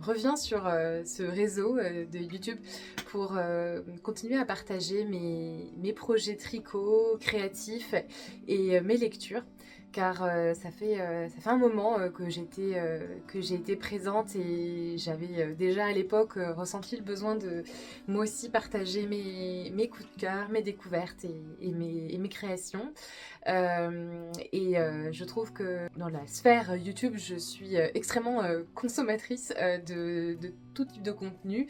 reviens sur ce réseau de YouTube pour continuer à partager mes projets tricot, créatifs et mes lectures. Car ça fait un moment que j'ai été présente et j'avais déjà à l'époque ressenti le besoin de moi aussi partager mes coups de cœur, mes découvertes et mes créations. Je trouve que dans la sphère YouTube, je suis extrêmement consommatrice de tout type de contenu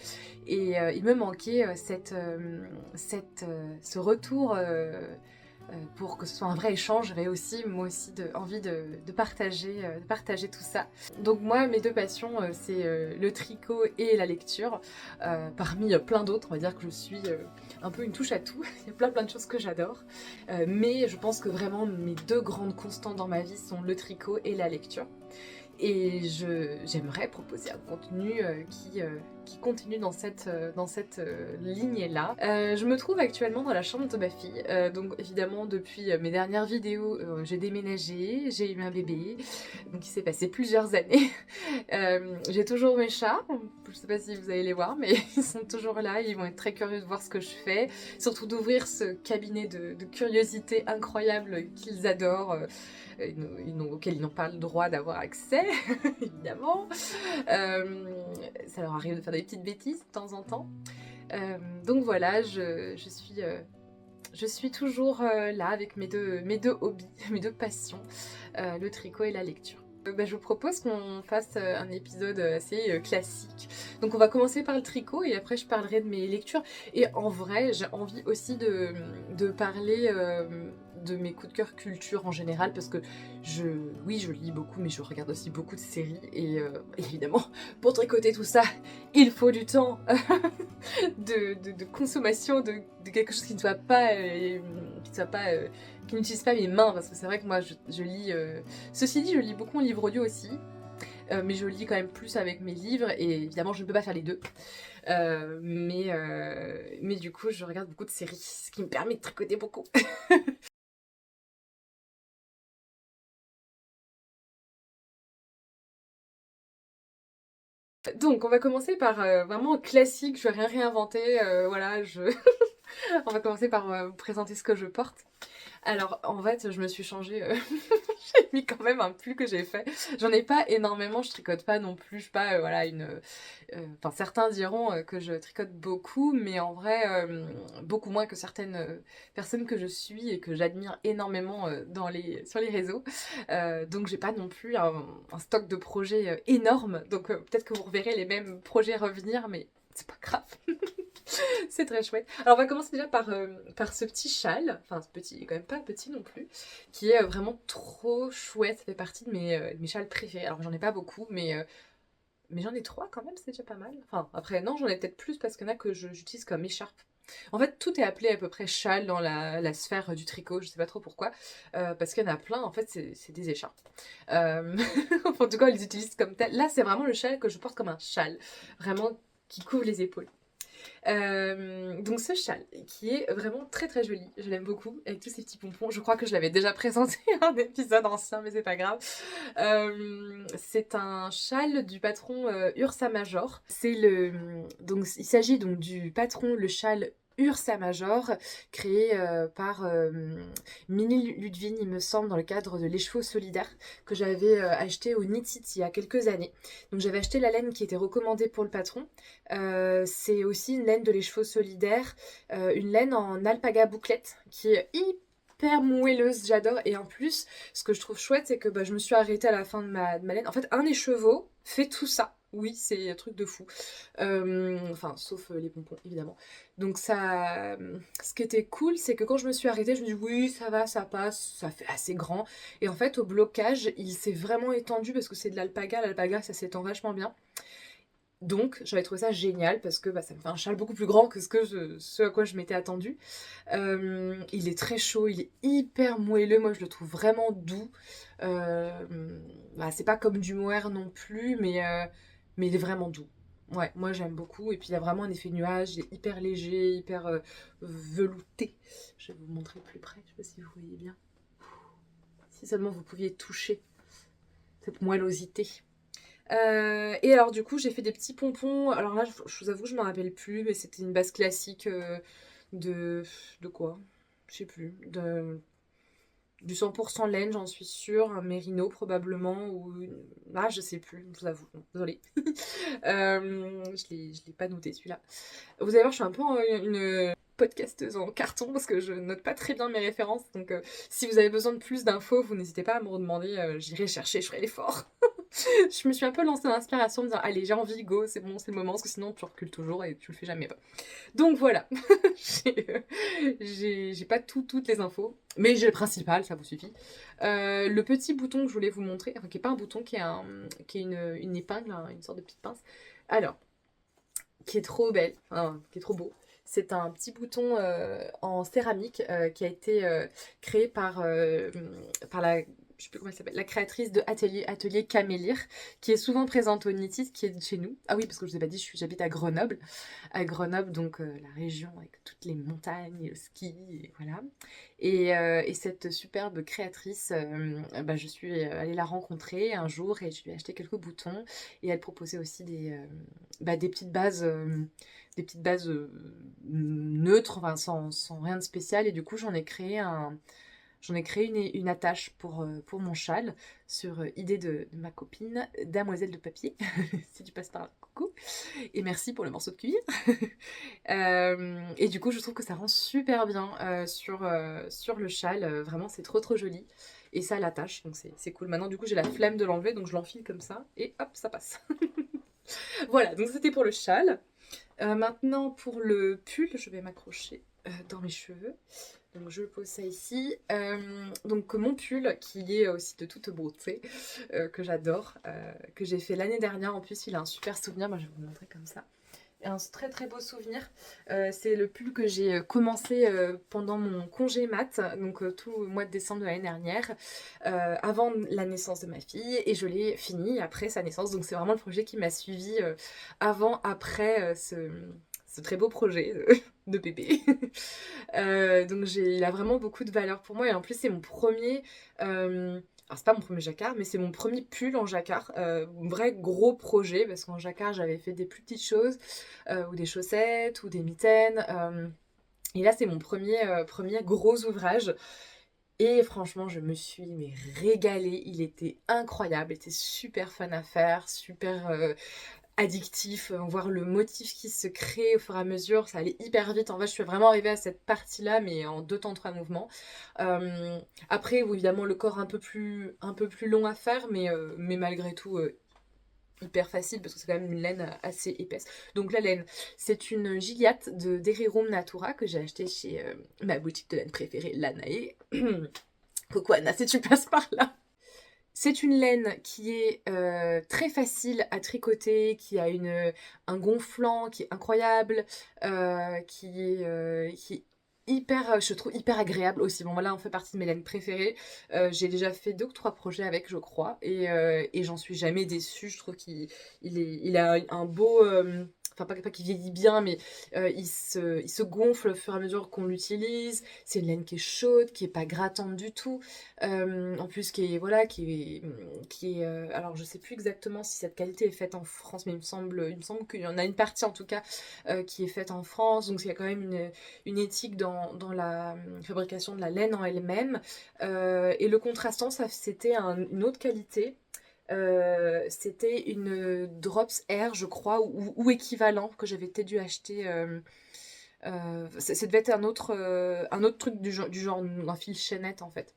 et il me manquait ce retour pour que ce soit un vrai échange. J'avais aussi moi aussi envie de partager tout ça. Donc moi mes deux passions c'est le tricot et la lecture. Parmi plein d'autres, on va dire que je suis un peu une touche à tout. Il y a plein de choses que j'adore. Mais je pense que vraiment mes deux grandes constantes dans ma vie sont le tricot et la lecture. Et j'aimerais proposer un contenu qui continue dans cette lignée-là. Je me trouve actuellement dans la chambre de ma fille. Donc évidemment, depuis mes dernières vidéos, j'ai déménagé, j'ai eu un bébé. Donc il s'est passé plusieurs années. J'ai toujours mes chats. Je sais pas si vous allez les voir, mais ils sont toujours là. Ils vont être très curieux de voir ce que je fais. Surtout d'ouvrir ce cabinet de curiosité incroyable qu'ils adorent. Auxquels ils n'ont pas le droit d'avoir accès, évidemment. Ça leur arrive de faire des petites bêtises de temps en temps. Donc voilà, je suis toujours là avec mes deux hobbies, mes deux passions, le tricot et la lecture. Je vous propose qu'on fasse un épisode assez classique. Donc on va commencer par le tricot et après je parlerai de mes lectures. Et en vrai, j'ai envie aussi de parler de mes coups de cœur culture en général parce que oui, je lis beaucoup, mais je regarde aussi beaucoup de séries. Et évidemment, pour tricoter tout ça, il faut du temps de consommation de quelque chose qui ne soit pas... qui n'utilise pas mes mains, parce que c'est vrai que moi je lis... Ceci dit, je lis beaucoup en livre audio aussi, mais je lis quand même plus avec mes livres, et évidemment je ne peux pas faire les deux. Mais du coup je regarde beaucoup de séries, ce qui me permet de tricoter beaucoup. Donc on va commencer par vraiment classique, je vais rien réinventer, voilà, on va commencer par vous présenter ce que je porte. Alors en fait je me suis changée, j'ai mis quand même un pull que j'ai fait. J'en ai pas énormément, je tricote pas non plus, je suis pas voilà enfin certains diront que je tricote beaucoup, mais en vrai beaucoup moins que certaines personnes que je suis et que j'admire énormément sur les réseaux. Donc j'ai pas non plus un stock de projets énorme, donc peut-être que vous reverrez les mêmes projets revenir, mais c'est pas grave. C'est très chouette. Alors on va commencer déjà par ce petit châle, enfin ce petit, il est quand même pas petit non plus, qui est vraiment trop chouette, ça fait partie de mes châles préférés. Alors j'en ai pas beaucoup, mais j'en ai trois quand même, c'est déjà pas mal. Enfin après non, j'en ai peut-être plus parce qu'il y en a que j'utilise comme écharpe. En fait tout est appelé à peu près châle dans la sphère du tricot, je sais pas trop pourquoi, parce qu'il y en a plein, en fait c'est des écharpes. En tout cas on les utilise comme tel. Là c'est vraiment le châle que je porte comme un châle, vraiment qui couvre les épaules. Donc ce châle qui est vraiment très très joli, je l'aime beaucoup avec tous ces petits pompons. Je crois que je l'avais déjà présenté en un épisode ancien, mais c'est pas grave. C'est un châle du patron Ursa Major. Donc il s'agit donc du patron le châle Ursa Major, créé par Minnie Ludwig, il me semble, dans le cadre de l'écheveau solidaire que j'avais acheté au Knit It il y a quelques années. Donc j'avais acheté la laine qui était recommandée pour le patron. C'est aussi une laine de l'écheveau solidaire, une laine en alpaga bouclette qui est hyper moelleuse, j'adore. Et en plus, ce que je trouve chouette, c'est que je me suis arrêtée à la fin de ma laine. En fait, un écheveau fait tout ça. Oui, c'est un truc de fou. Enfin, sauf les pompons, évidemment. Donc ça... Ce qui était cool, c'est que quand je me suis arrêtée, je me dis oui, ça va, ça passe, ça fait assez grand. Et en fait, au blocage, il s'est vraiment étendu parce que c'est de l'alpaga. L'alpaga, ça s'étend vachement bien. Donc j'avais trouvé ça génial parce que ça me fait un châle beaucoup plus grand que ce à quoi je m'étais attendue. Il est très chaud, il est hyper moelleux, moi je le trouve vraiment doux. C'est pas comme du mohair non plus, mais il est vraiment doux. Ouais, moi j'aime beaucoup. Et puis il y a vraiment un effet nuage, il est hyper léger, hyper velouté. Je vais vous montrer plus près, je sais pas si vous voyez bien. Si seulement vous pouviez toucher cette moellosité. Et alors du coup j'ai fait des petits pompons, alors là je vous avoue je m'en rappelle plus, mais c'était une base classique de... de quoi? Je sais plus, du 100% laine, j'en suis sûre, un mérino probablement, ou... Ah, je sais plus, je vous avoue, non, désolée. Je l'ai pas noté celui-là. Vous allez voir, je suis un peu une podcasteuse en carton parce que je note pas très bien mes références. Donc si vous avez besoin de plus d'infos, vous n'hésitez pas à me redemander, j'irai chercher, je ferai l'effort. Je me suis un peu lancée dans l'inspiration, me disant allez j'ai envie, go, c'est bon, c'est le moment, parce que sinon tu recules toujours et tu le fais jamais. Donc voilà, j'ai pas toutes les infos, mais j'ai le principal, ça vous suffit. Le petit bouton que je voulais vous montrer, enfin qui est pas un bouton, qui est une épingle, hein, une sorte de petite pince. Alors, qui est trop belle, hein, qui est trop beau. C'est un petit bouton en céramique qui a été créé par la, je sais plus comment elle s'appelle, la créatrice de Atelier Camélire, qui est souvent présente au Nitit, qui est de chez nous. Ah oui, parce que je vous ai pas dit, j'habite à Grenoble, donc la région avec toutes les montagnes, le ski, et voilà. Et cette superbe créatrice, bah, je suis allée la rencontrer un jour et je lui ai acheté quelques boutons. Et elle proposait aussi des petites bases, neutres, enfin, sans rien de spécial. Et du coup, j'en ai créé une attache pour mon châle sur idée de ma copine, Damoiselle de Papier, si tu passes par là, coucou. Et merci pour le morceau de cuir. Et du coup, je trouve que ça rend super bien sur le châle. Vraiment, c'est trop joli. Et ça l'attache, donc c'est cool. Maintenant, du coup, j'ai la flemme de l'enlever, donc je l'enfile comme ça. Et hop, ça passe. Voilà, donc c'était pour le châle. Maintenant, pour le pull, je vais m'accrocher dans mes cheveux. Donc je pose ça ici. Donc mon pull, qui est aussi de toute beauté, que j'adore, que j'ai fait l'année dernière. En plus, il a un super souvenir. Moi, je vais vous le montrer comme ça. Un très beau souvenir. C'est le pull que j'ai commencé pendant mon congé mat, donc tout le mois de décembre de l'année dernière, avant la naissance de ma fille, et je l'ai fini après sa naissance. Donc c'est vraiment le projet qui m'a suivi avant, après ce très beau projet de bébé. Donc il a vraiment beaucoup de valeur pour moi, et en plus c'est mon premier... alors c'est pas mon premier jacquard, mais c'est mon premier pull en jacquard. Vrai gros projet, parce qu'en jacquard j'avais fait des plus petites choses, ou des chaussettes, ou des mitaines. Et là c'est mon premier gros ouvrage. Et franchement je me suis régalée, il était incroyable, il était super fun à faire, super addictif, voir le motif qui se crée au fur et à mesure, ça allait hyper vite. En fait, je suis vraiment arrivée à cette partie-là, mais en 2 temps 3 mouvements. Après, oui, évidemment, le corps un peu plus long à faire, mais malgré tout, hyper facile, parce que c'est quand même une laine assez épaisse. Donc la laine, c'est une Gilliatt de Derirum Natura, que j'ai acheté chez ma boutique de laine préférée, Lanae. Coucou Anna, si tu passes par là. C'est une laine qui est très facile à tricoter, qui a un gonflant qui est incroyable, qui est hyper, je trouve hyper agréable aussi. Bon voilà, on fait partie de mes laines préférées. J'ai déjà fait 2 ou 3 projets avec, je crois, et j'en suis jamais déçue. Je trouve il a un beau... Enfin, pas qu'il vieillit bien, mais il se gonfle au fur et à mesure qu'on l'utilise. C'est une laine qui est chaude, qui est pas grattante du tout. En plus, alors je sais plus exactement si cette qualité est faite en France, mais il me semble qu'il y en a une partie en tout cas qui est faite en France, donc il y a quand même une éthique dans la fabrication de la laine en elle-même. Et le contrastant, c'était une autre qualité. C'était une Drops Air, je crois, ou équivalent, que j'avais peut-être dû acheter. Ça devait être un autre truc du genre un fil chaînette en fait,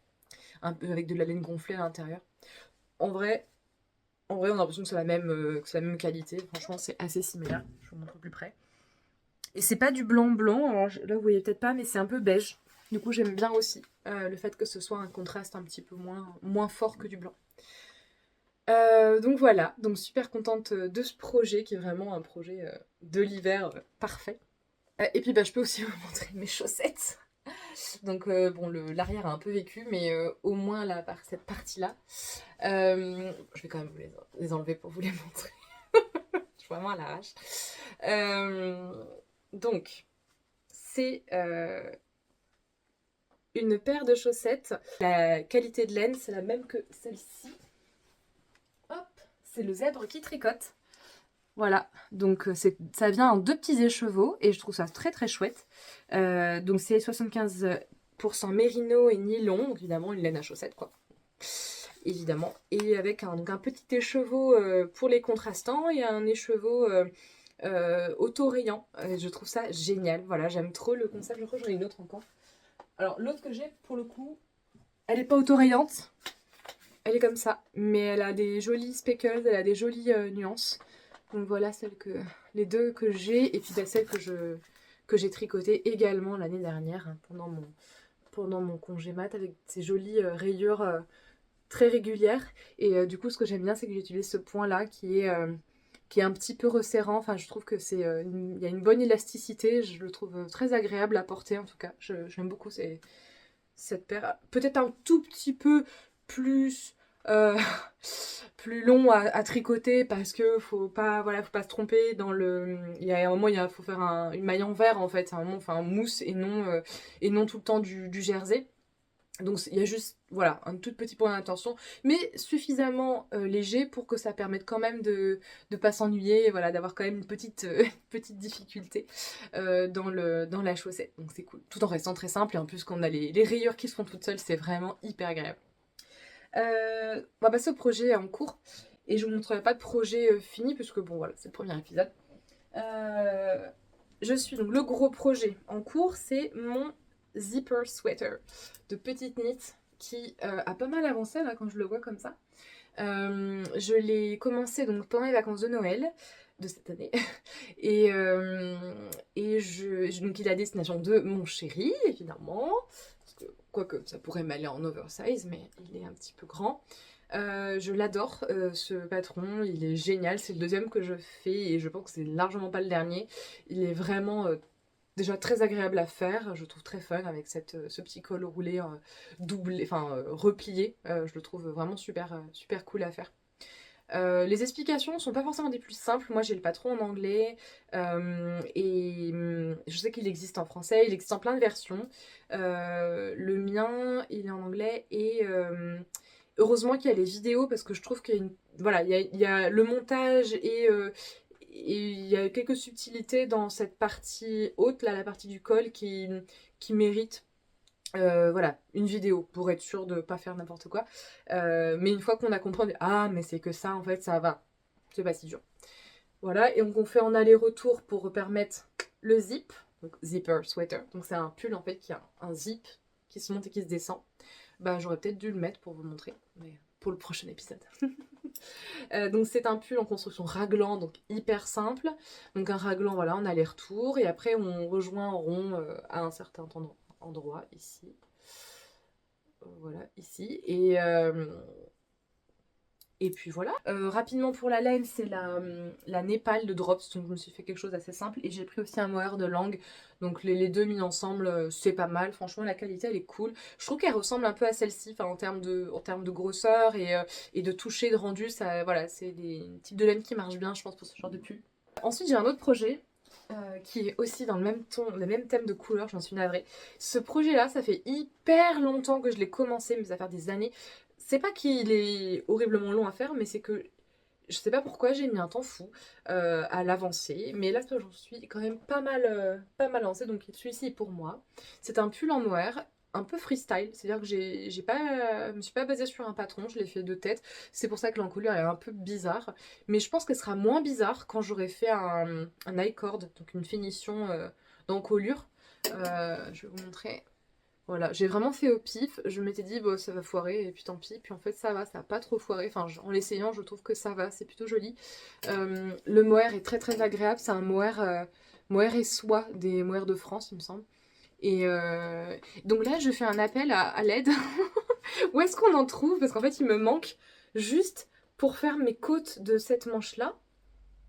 un peu avec de la laine gonflée à l'intérieur. En vrai, on a l'impression que c'est la même qualité. Franchement, c'est assez similaire. Je vous montre plus près. Et c'est pas du blanc blanc. Alors là, vous voyez peut-être pas, mais c'est un peu beige. Du coup, j'aime bien aussi le fait que ce soit un contraste un petit peu moins fort que du blanc. Donc voilà, donc super contente de ce projet qui est vraiment un projet de l'hiver parfait. Et puis bah, je peux aussi vous montrer mes chaussettes. Donc bon, l'arrière a un peu vécu, mais au moins cette partie-là. Je vais quand même vous les enlever pour vous les montrer. Je suis vraiment à l'arrache. Donc, c'est une paire de chaussettes. La qualité de laine, c'est la même que celle-ci. Hop, c'est le zèbre qui tricote. Voilà, donc ça vient en 2 petits écheveaux et je trouve ça très très chouette. Donc c'est 75% mérino et nylon, donc évidemment une laine à chaussettes quoi. Évidemment. Et avec donc un petit écheveau pour les contrastants et un écheveau auto-rayant. Je trouve ça génial. Voilà, j'aime trop le concept. Je crois que j'en ai une autre encore. Alors l'autre que j'ai pour le coup, elle n'est pas auto-rayante. Elle est comme ça, mais elle a des jolies speckles, elle a des jolies nuances. Donc voilà les deux que j'ai, et puis celle que j'ai tricotée également l'année dernière hein, pendant mon congé mat avec ces jolies rayures très régulières. Et du coup ce que j'aime bien c'est que j'utilise ce point là qui est un petit peu resserrant. Enfin je trouve que il y a une bonne élasticité, je le trouve très agréable à porter en tout cas. J'aime beaucoup cette paire. Peut-être un tout petit peu plus euh, plus long à tricoter parce que faut pas se tromper dans le il y a un moment faut faire une maille en verre en fait, c'est un moment enfin mousse et non tout le temps du jersey. Donc il y a juste voilà un tout petit point d'attention mais suffisamment léger pour que ça permette quand même de pas s'ennuyer, voilà, d'avoir quand même une petite difficulté dans la chaussette, donc c'est cool tout en restant très simple et en plus qu'on a les rayures qui se font toutes seules, c'est vraiment hyper agréable. On va passer au projet en cours et je vous montrerai pas de projet fini puisque bon voilà c'est le premier épisode. Je suis donc le gros projet en cours, c'est mon zipper sweater de petite knit qui a pas mal avancé là quand je le vois comme ça. Je l'ai commencé donc pendant les vacances de Noël de cette année donc il est à destination de mon chéri évidemment. Quoique ça pourrait m'aller en oversize, mais il est un petit peu grand. Je l'adore, ce patron, il est génial. C'est le deuxième que je fais et je pense que c'est largement pas le dernier. Il est vraiment déjà très agréable à faire. Je trouve très fun avec ce petit col roulé doublé, enfin replié. Je le trouve vraiment super cool à faire. Les explications sont pas forcément des plus simples. Moi j'ai le patron en anglais et je sais qu'il existe en français, il existe en plein de versions. Le mien il est en anglais et heureusement qu'il y a les vidéos parce que je trouve qu'il y a voilà, il y a le montage et il y a quelques subtilités dans cette partie haute, là, la partie du col qui mérite voilà, une vidéo pour être sûr de pas faire n'importe quoi. Mais une fois qu'on a compris, on dit, ah, mais c'est que ça, en fait, ça va. C'est pas si dur. Voilà, et donc on fait en aller-retour pour permettre le zip, donc zipper sweater. Donc c'est un pull en fait qui a un zip qui se monte et qui se descend. Bah j'aurais peut-être dû le mettre pour vous montrer, mais pour le prochain épisode. Donc c'est un pull en construction raglan, donc hyper simple. Donc un raglan, voilà, en aller-retour. Et après on rejoint en rond à un certain endroit, ici. Voilà, ici. Et puis voilà. Rapidement pour la laine, c'est la Népal de Drops. Donc je me suis fait quelque chose d'assez simple. Et j'ai pris aussi un mohair de langue. Donc les deux mis ensemble, c'est pas mal. Franchement, la qualité, elle est cool. Je trouve qu'elle ressemble un peu à celle-ci, en termes de grosseur et de toucher, de rendu. Ça, voilà, c'est des types de laine qui marchent bien, je pense, pour ce genre de pull. Ensuite, j'ai un autre projet. Qui est aussi dans le même ton, le même thème de couleur, j'en suis navrée. Ce projet-là, ça fait hyper longtemps que je l'ai commencé, mais ça fait des années. C'est pas qu'il est horriblement long à faire, mais c'est que je sais pas pourquoi j'ai mis un temps fou à l'avancer. Mais là, j'en suis quand même pas mal lancée, donc celui-ci est pour moi. C'est un pull en mohair, un peu freestyle, c'est-à-dire que me suis pas basée sur un patron, je l'ai fait de tête. C'est pour ça que l'encolure est un peu bizarre. Mais je pense qu'elle sera moins bizarre quand j'aurai fait un I-cord, donc une finition d'encolure. Je vais vous montrer. Voilà, j'ai vraiment fait au pif, je m'étais dit bon ça va foirer et puis tant pis, puis en fait ça va, ça a pas trop foiré, enfin en l'essayant je trouve que ça va, c'est plutôt joli. Le mohair est très agréable, c'est un mohair et soie des mohairs de France il me semble. Et donc là je fais un appel à l'aide, où est-ce qu'on en trouve? Parce qu'en fait il me manque juste pour faire mes côtes de cette manche là.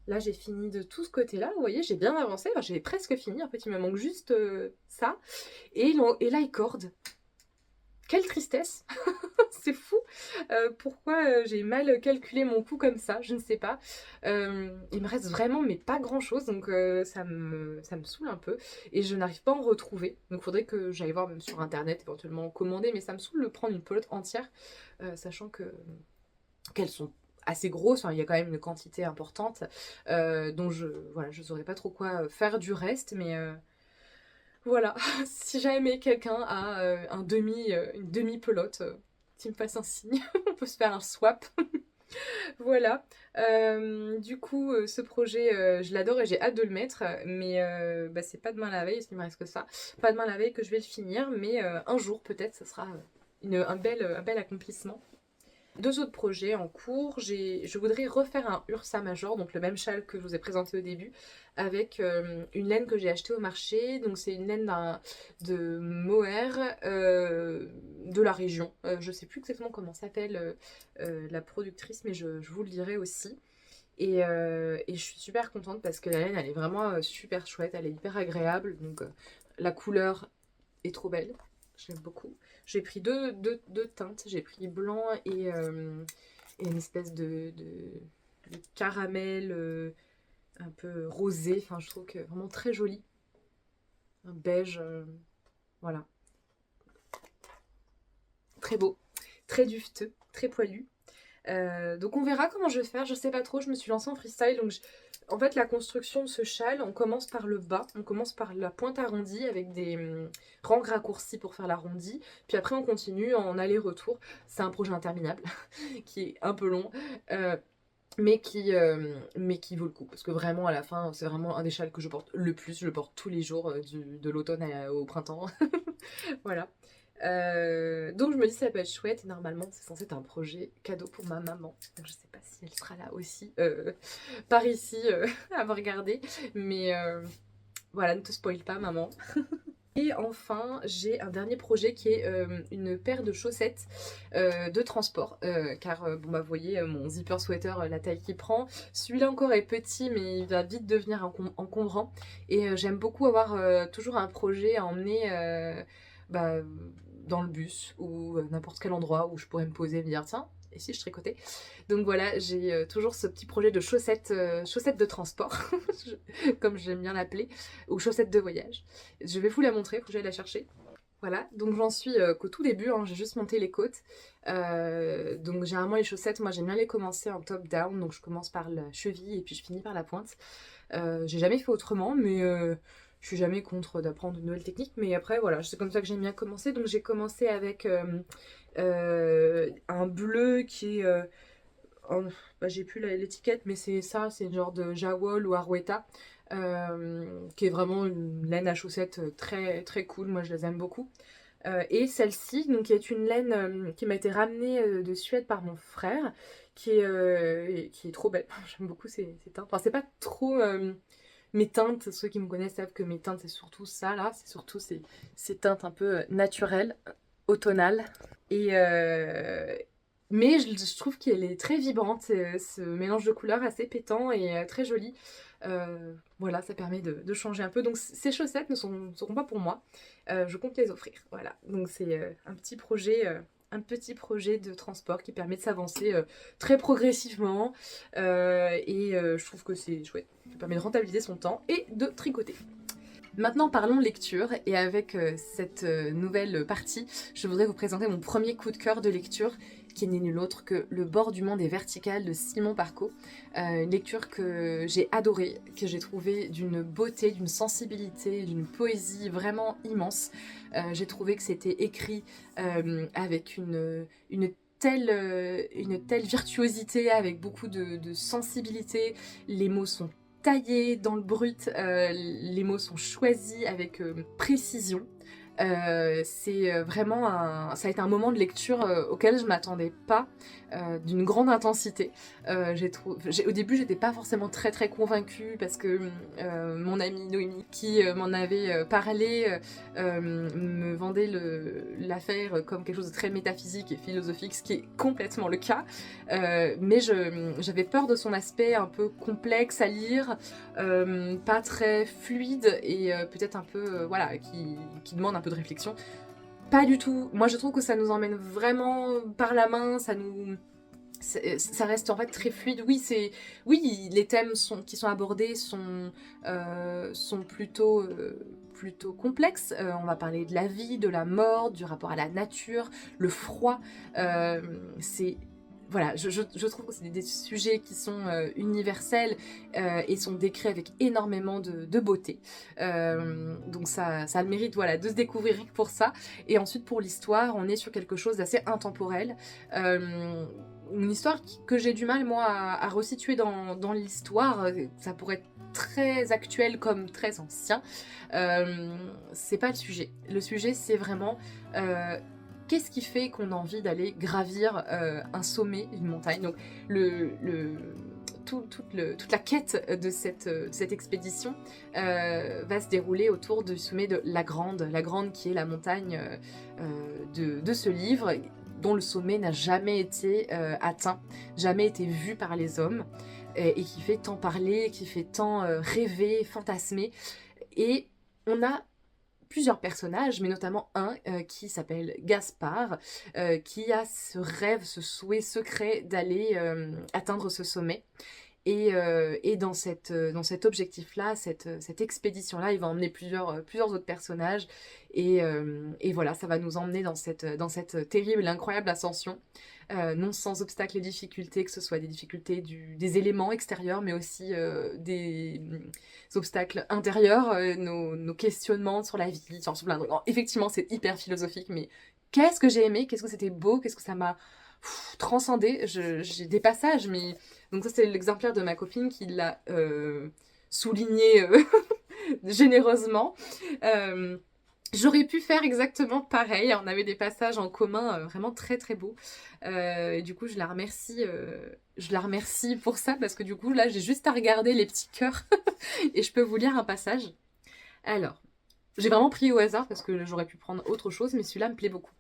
Là, j'ai fini de tout ce côté-là. Vous voyez, j'ai bien avancé. Enfin, j'ai presque fini. En fait, il me manque juste ça. Et l'icord. Quelle tristesse. C'est fou. Pourquoi j'ai mal calculé mon coût comme ça? Je ne sais pas. Il me reste vraiment, mais pas grand-chose. Donc, ça me saoule un peu. Et je n'arrive pas à en retrouver. Donc, il faudrait que j'aille voir même sur Internet, éventuellement commander. Mais ça me saoule de prendre une pelote entière. Sachant qu'elles sont assez grosse, hein, il y a quand même une quantité importante, dont voilà, je saurais pas trop quoi faire du reste, mais voilà, si jamais quelqu'un a une demi-pelote, qu'il me fasse un signe, on peut se faire un swap. Voilà. Du coup, ce projet, je l'adore et j'ai hâte de le mettre, mais bah, c'est pas demain la veille, parce qu'il me reste que ça. Pas demain la veille que je vais le finir, mais un jour peut-être, ce sera un bel accomplissement. Deux autres projets en cours. Je voudrais refaire un Ursa Major, donc le même châle que je vous ai présenté au début, avec une laine que j'ai achetée au marché. Donc c'est une laine de mohair de la région. Je sais plus exactement comment s'appelle la productrice, mais je vous le dirai aussi. Et je suis super contente parce que la laine, elle est vraiment super chouette, elle est hyper agréable. Donc la couleur est trop belle, j'aime beaucoup. J'ai pris deux teintes, j'ai pris blanc et une espèce de caramel un peu rosé. Enfin, je trouve que vraiment très joli. Un beige, voilà. Très beau, très duveteux, très poilu. Donc on verra comment je vais faire, je sais pas trop, je me suis lancée en freestyle. Donc en fait la construction de ce châle, on commence par le bas, on commence par la pointe arrondie avec des rangs raccourcis pour faire l'arrondi, puis après on continue en aller-retour. C'est un projet interminable qui est un peu long, mais qui vaut le coup, parce que vraiment à la fin c'est vraiment un des châles que je porte le plus. Je le porte tous les jours de l'automne au printemps. Voilà. Donc je me dis ça peut être chouette, et normalement c'est censé être un projet cadeau pour ma maman. Donc je sais pas si elle sera là aussi par ici à me regarder, mais voilà, ne te spoil pas maman. Et enfin, j'ai un dernier projet qui est une paire de chaussettes de transport. Car, bon bah vous voyez, mon zipper sweater, la taille qu'il prend. Celui-là encore est petit, mais il va vite devenir encombrant. Et j'aime beaucoup avoir toujours un projet à emmener bah, dans le bus ou n'importe quel endroit où je pourrais me poser et me dire tiens, et si je tricotais. Donc voilà, j'ai toujours ce petit projet de chaussettes de transport, comme j'aime bien l'appeler, ou chaussettes de voyage. Je vais vous la montrer, faut que j'aille la chercher. Voilà, donc j'en suis qu'au tout début, hein, j'ai juste monté les côtes. Donc généralement les chaussettes, moi j'aime bien les commencer en top down, donc je commence par la cheville et puis je finis par la pointe. J'ai jamais fait autrement, mais je suis jamais contre d'apprendre une nouvelle technique. Mais après voilà, c'est comme ça que j'aime bien commencer. Donc j'ai commencé avec un bleu qui est... bah, j'ai plus l'étiquette, mais c'est ça, c'est une genre de Jawol ou Arweta, qui est vraiment une laine à chaussettes très, très cool, moi je les aime beaucoup. Et celle-ci, donc, qui est une laine qui m'a été ramenée de Suède par mon frère, qui est trop belle. J'aime beaucoup ces teintes. Enfin, c'est pas trop mes teintes, ceux qui me connaissent savent que mes teintes, c'est surtout ça là, c'est surtout ces teintes un peu naturelles, automnales. Et, mais je trouve qu'elle est très vibrante, ce mélange de couleurs assez pétant et très joli. Voilà, ça permet de changer un peu. Donc ces chaussettes ne seront pas pour moi. Je compte les offrir. Voilà, donc c'est un petit projet de transport qui permet de s'avancer très progressivement. Je trouve que c'est chouette. Ça permet de rentabiliser son temps et de tricoter. Maintenant parlons lecture, et avec cette nouvelle partie, je voudrais vous présenter mon premier coup de cœur de lecture, qui n'est nul autre que Le bord du monde est vertical de Simon Parco. Une lecture que j'ai adorée, que j'ai trouvée d'une beauté, d'une sensibilité, d'une poésie vraiment immense. J'ai trouvé que c'était écrit avec une telle virtuosité, avec beaucoup de sensibilité. Les mots sont taillés dans le brut, les mots sont choisis avec précision. C'est vraiment ça a été un moment de lecture auquel je m'attendais pas, d'une grande intensité. Au début, j'étais pas forcément très très convaincue parce que mon amie Noémie, qui m'en avait parlé, me vendait l'affaire comme quelque chose de très métaphysique et philosophique, ce qui est complètement le cas. Mais j'avais peur de son aspect un peu complexe à lire, pas très fluide et peut-être un peu, voilà, qui demande un peu de réflexion. Pas du tout. Moi, je trouve que ça nous emmène vraiment par la main, ça reste en fait très fluide. Oui, les thèmes qui sont abordés sont plutôt complexes. On va parler de la vie, de la mort, du rapport à la nature, le froid. C'est voilà, je trouve que c'est des sujets qui sont universels et sont décrits avec énormément de beauté. Donc ça a le mérite, voilà, de se découvrir rien que pour ça. Et ensuite, pour l'histoire, on est sur quelque chose d'assez intemporel. Une histoire que j'ai du mal, moi, à resituer dans l'histoire. Ça pourrait être très actuel comme très ancien. C'est pas le sujet. Le sujet, c'est vraiment... qu'est-ce qui fait qu'on a envie d'aller gravir un sommet, une montagne. Donc toute la quête de cette expédition va se dérouler autour du sommet de la Grande qui est la montagne de ce livre, dont le sommet n'a jamais été atteint, jamais été vu par les hommes, et qui fait tant parler, qui fait tant rêver, fantasmer. Et on a plusieurs personnages, mais notamment un qui s'appelle Gaspard, qui a ce rêve, ce souhait secret d'aller atteindre ce sommet. Et dans cet objectif-là, cette expédition-là, il va emmener plusieurs autres personnages. Et voilà, ça va nous emmener dans cette terrible, incroyable ascension. Non sans obstacles et difficultés, que ce soit des difficultés des éléments extérieurs, mais aussi des obstacles intérieurs, nos questionnements sur la vie, sur plein de trucs. Alors, effectivement, c'est hyper philosophique, mais qu'est-ce que j'ai aimé, qu'est-ce que c'était beau, qu'est-ce que ça m'a transcendé. J'ai des passages, mais... Donc ça, c'est l'exemplaire de ma copine qui l'a souligné généreusement. J'aurais pu faire exactement pareil. On avait des passages en commun vraiment très très beaux. Et du coup, je la remercie pour ça, parce que du coup, là, j'ai juste à regarder les petits cœurs et je peux vous lire un passage. Alors, j'ai vraiment pris au hasard parce que j'aurais pu prendre autre chose, mais celui-là me plaît beaucoup.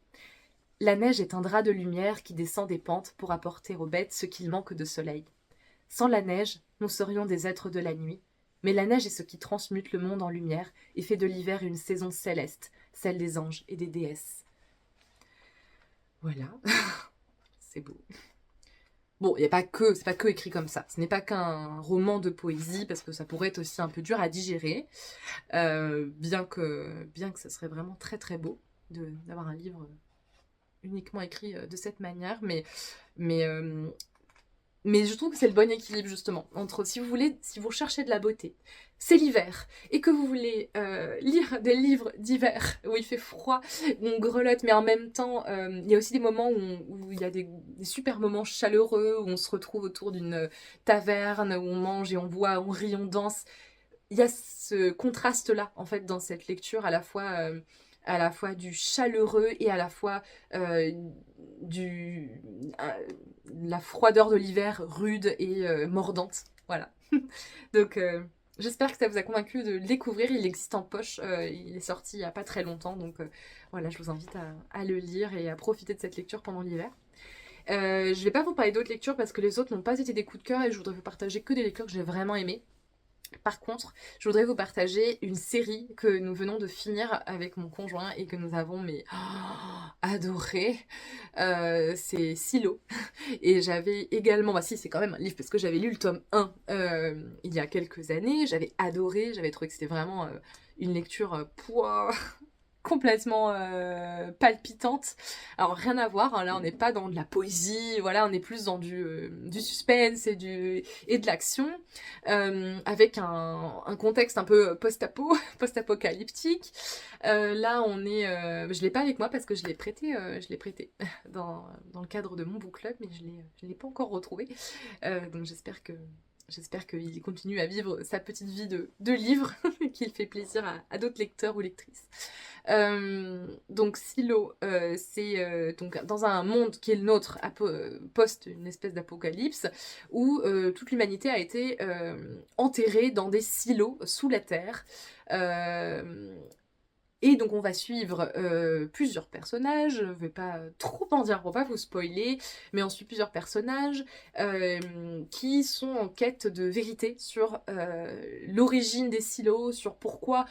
La neige est un drap de lumière qui descend des pentes pour apporter aux bêtes ce qu'il manque de soleil. Sans la neige, nous serions des êtres de la nuit, mais la neige est ce qui transmute le monde en lumière et fait de l'hiver une saison céleste, celle des anges et des déesses. Voilà, c'est beau. Bon, c'est pas que écrit comme ça. Ce n'est pas qu'un roman de poésie, parce que ça pourrait être aussi un peu dur à digérer, bien que ça serait vraiment très très beau d'avoir un livre uniquement écrit de cette manière, mais je trouve que c'est le bon équilibre, justement, entre si vous recherchez de la beauté, c'est l'hiver, et que vous voulez lire des livres d'hiver, où il fait froid, où on grelotte, mais en même temps, il y a aussi des moments où il y a des super moments chaleureux, où on se retrouve autour d'une taverne, où on mange et on boit, on rit, on danse. Il y a ce contraste-là, en fait, dans cette lecture, à la fois du chaleureux et à la fois du la froideur de l'hiver rude et mordante. Voilà. Donc j'espère que ça vous a convaincu de le découvrir. Il existe en poche, il est sorti il n'y a pas très longtemps, donc voilà, je vous invite à le lire et à profiter de cette lecture pendant l'hiver. Je vais pas vous parler d'autres lectures parce que les autres n'ont pas été des coups de cœur et je voudrais vous partager que des lectures que j'ai vraiment aimées. Par contre, je voudrais vous partager une série que nous venons de finir avec mon conjoint et que nous avons adoré. C'est Silo. Et j'avais également, bah si, c'est quand même un livre parce que j'avais lu le tome 1 il y a quelques années. J'avais adoré, j'avais trouvé que c'était vraiment une lecture complètement palpitante. Alors rien à voir, hein, là on n'est pas dans de la poésie, voilà, on est plus dans du suspense et de l'action, avec un contexte un peu post-apocalyptique. Là on est, je l'ai pas avec moi parce que je l'ai prêté dans le cadre de mon book club, mais je l'ai pas encore retrouvé. Donc j'espère qu'il continue à vivre sa petite vie de livre, qu'il fait plaisir à d'autres lecteurs ou lectrices. Donc Silo, c'est donc dans un monde qui est le nôtre, post une espèce d'apocalypse, où toute l'humanité a été enterrée dans des silos sous la terre. Et donc on va suivre plusieurs personnages, je ne vais pas trop en dire pour pas vous spoiler, mais on suit plusieurs personnages qui sont en quête de vérité sur l'origine des silos, sur pourquoi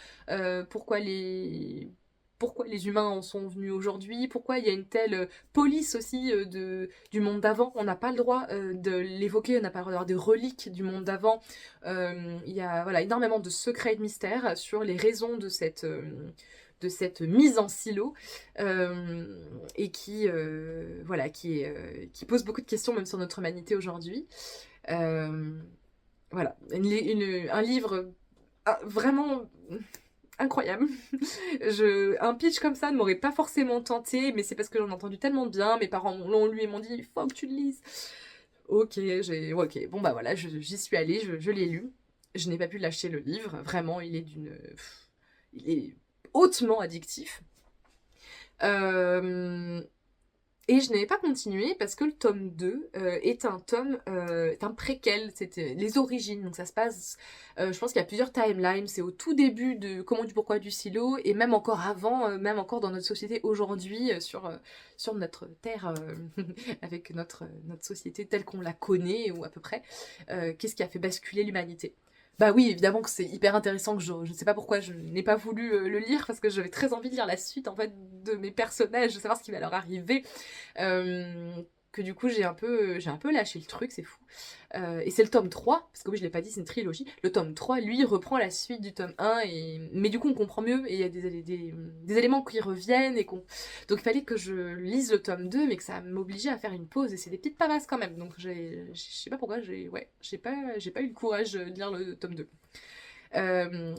les humains en sont venus aujourd'hui, pourquoi il y a une telle police aussi du monde d'avant. On n'a pas le droit de l'évoquer, on n'a pas le droit d'avoir des reliques du monde d'avant. Il y a voilà, énormément de secrets et de mystères sur les raisons de de cette mise en silo et voilà, qui pose beaucoup de questions même sur notre humanité aujourd'hui. Voilà, un livre vraiment incroyable. Un pitch comme ça ne m'aurait pas forcément tenté, mais c'est parce que j'en ai entendu tellement de bien. Mes parents l'ont lu et m'ont dit il faut que tu le lises. Ok, bon bah voilà, j'y suis allée, je l'ai lu. Je n'ai pas pu lâcher le livre, vraiment, il est hautement addictif. Et je n'avais pas continué parce que le tome 2 est un préquel, c'était les origines, donc ça se passe, je pense qu'il y a plusieurs timelines, c'est au tout début de Comment du pourquoi du silo, et même encore avant, même encore dans notre société aujourd'hui, sur notre terre, avec notre société telle qu'on la connaît, ou à peu près, qu'est-ce qui a fait basculer l'humanité. Bah oui, évidemment que c'est hyper intéressant, que je ne sais pas pourquoi je n'ai pas voulu le lire, parce que j'avais très envie de lire la suite en fait de mes personnages, de savoir ce qui va leur arriver. Que du coup j'ai un peu lâché le truc, c'est fou. Et c'est le tome 3, parce que oui je l'ai pas dit, c'est une trilogie. Le tome 3, lui, reprend la suite du tome 1, mais du coup on comprend mieux, et il y a des éléments qui reviennent, donc il fallait que je lise le tome 2, mais que ça m'obligeait à faire une pause, et c'est des petites pavasses quand même, donc je sais pas pourquoi, j'ai pas eu le courage de lire le tome 2.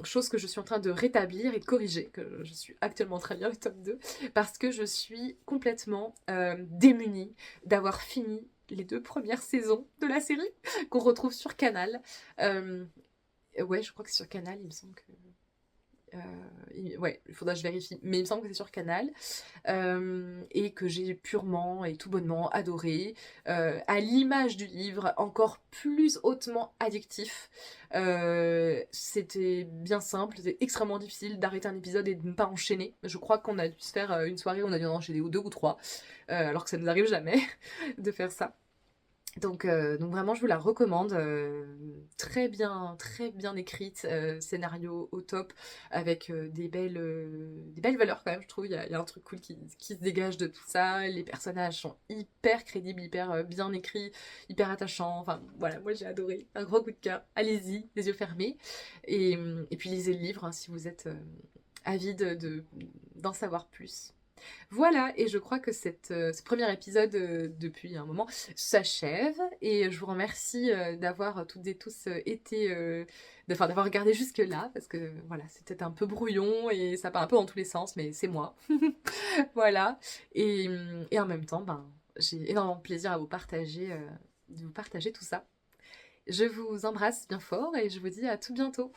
Chose que je suis en train de rétablir et de corriger, que je suis actuellement en train de lire le tome 2, parce que je suis complètement démunie d'avoir fini les 2 premières saisons de la série, qu'on retrouve sur Canal. Ouais, je crois que c'est sur Canal, il me semble que... ouais, il faudra que je vérifie, mais il me semble que c'est sur Canal, et que j'ai purement et tout bonnement adoré, à l'image du livre, encore plus hautement addictif. C'était bien simple, c'était extrêmement difficile d'arrêter un épisode et de ne pas enchaîner. Je crois qu'on a dû se faire une soirée, on a dû en enchaîner 2 ou 3, alors que ça ne nous arrive jamais de faire ça. Donc vraiment, je vous la recommande. Très bien écrite, scénario au top, avec des belles valeurs quand même, je trouve. Il y a un truc cool qui se dégage de tout ça. Les personnages sont hyper crédibles, hyper bien écrits, hyper attachants. Enfin voilà, moi j'ai adoré. Un gros coup de cœur. Allez-y, les yeux fermés. Et puis lisez le livre hein, si vous êtes avide d'en savoir plus. Voilà, et je crois que ce premier épisode, depuis un moment, s'achève. Et je vous remercie d'avoir toutes et tous d'avoir regardé jusque-là, parce que voilà, c'était un peu brouillon et ça part un peu dans tous les sens, mais c'est moi. Voilà, et en même temps, ben, j'ai énormément de plaisir à de vous partager tout ça. Je vous embrasse bien fort et je vous dis à tout bientôt.